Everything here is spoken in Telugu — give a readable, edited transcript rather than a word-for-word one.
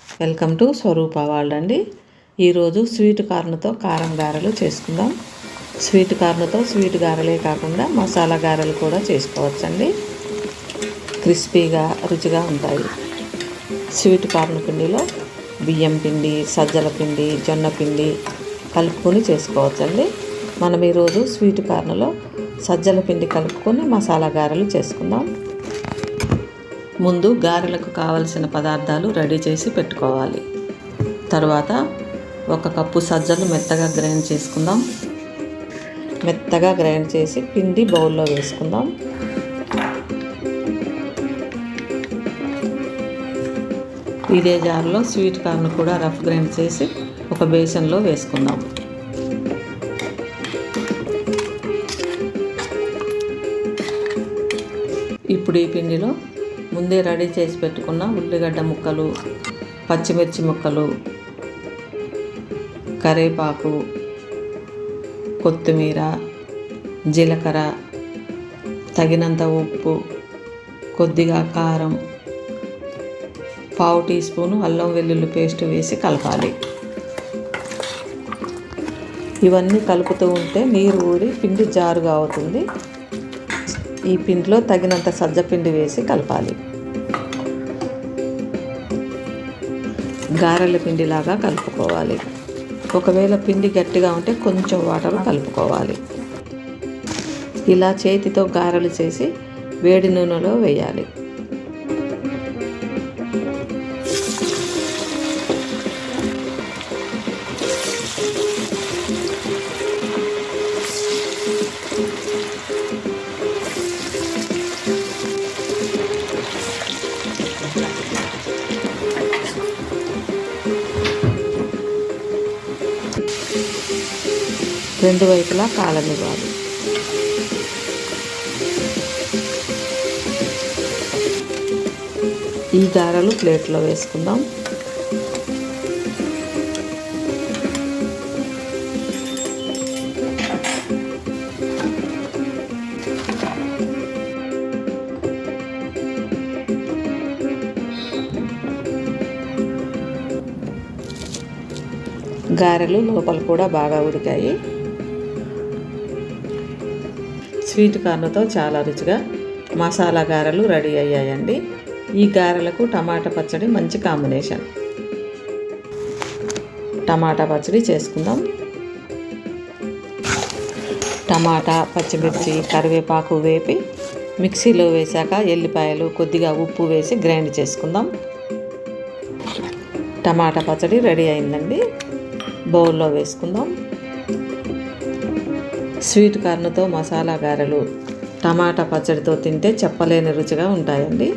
వెల్కమ్ టు స్వరూప వరల్డ్ అండి. ఈరోజు స్వీట్ కార్న్తో కారం గారెలు చేసుకుందాం. స్వీట్ కార్న్తో స్వీట్ గారెలే కాకుండా మసాలా గారెలు కూడా చేసుకోవచ్చండి. క్రిస్పీగా రుచిగా ఉంటాయి. స్వీట్ కార్న్ పిండిలో బియ్యం పిండి, సజ్జల పిండి, జొన్న పిండి కలుపుకొని చేసుకోవచ్చండి. మనం ఈరోజు స్వీట్ కార్న్లో సజ్జల పిండి కలుపుకొని మసాలా గారెలు చేసుకుందాం. ముందు గారెలకు కావలసిన పదార్థాలు రెడీ చేసి పెట్టుకోవాలి. తర్వాత 1 కప్పు సజ్జలు మెత్తగా గ్రైండ్ చేసుకుందాం. మెత్తగా గ్రైండ్ చేసి పిండి బౌల్లో వేసుకుందాం. ఇదే జార్లో స్వీట్ కార్న్ కూడా రఫ్ గ్రైండ్ చేసి ఒక బేసన్లో వేసుకుందాం. ఇప్పుడు ఈ పిండిలో ముందే రెడీ చేసి పెట్టుకున్న ఉల్లిగడ్డ ముక్కలు, పచ్చిమిర్చి ముక్కలు, కరివేపాకు, కొత్తిమీర, జీలకర్ర, తగినంత ఉప్పు, కొద్దిగా కారం, 1/2 టీ స్పూను అల్లం వెల్లుల్లి పేస్ట్ వేసి కలపాలి. ఇవన్నీ కలుపుతూ ఉంటే నీరు ఊరి పిండి జారుగా అవుతుంది. ఈ పిండిలో తగినంత సజ్జపిండి వేసి కలపాలి. గారెల పిండిలాగా కలుపుకోవాలి. ఒకవేళ పిండి గట్టిగా ఉంటే కొంచెం వాటర్ కలుపుకోవాలి. ఇలా చేతితో గారెలు చేసి వేడి నూనెలో వేయాలి. రెండు వైపులా కాలనివ్వాలి. ఈ గారెలు ప్లేట్లో వేసుకుందాం. గారెలు లోపల కూడా బాగా ఉడికాయి. స్వీట్ కార్న్తో చాలా రుచిగా మసాలా గారెలు రెడీ అయ్యాయండి. ఈ గారెలకు టమాటా పచ్చడి మంచి కాంబినేషన్. టమాటా పచ్చడి చేసుకుందాం. టమాటా, పచ్చిమిర్చి, కరివేపాకు వేపి మిక్సీలో వేశాక ఎల్లిపాయలు, కొద్దిగా ఉప్పు వేసి గ్రైండ్ చేసుకుందాం. టమాటా పచ్చడి రెడీ అయిందండి. బౌల్లో వేసుకుందాం. స్వీట్ కార్న్తో మసాలా గారెలు టమాటా పచ్చడితో తింటే చెప్పలేని రుచిగా ఉంటాయండి.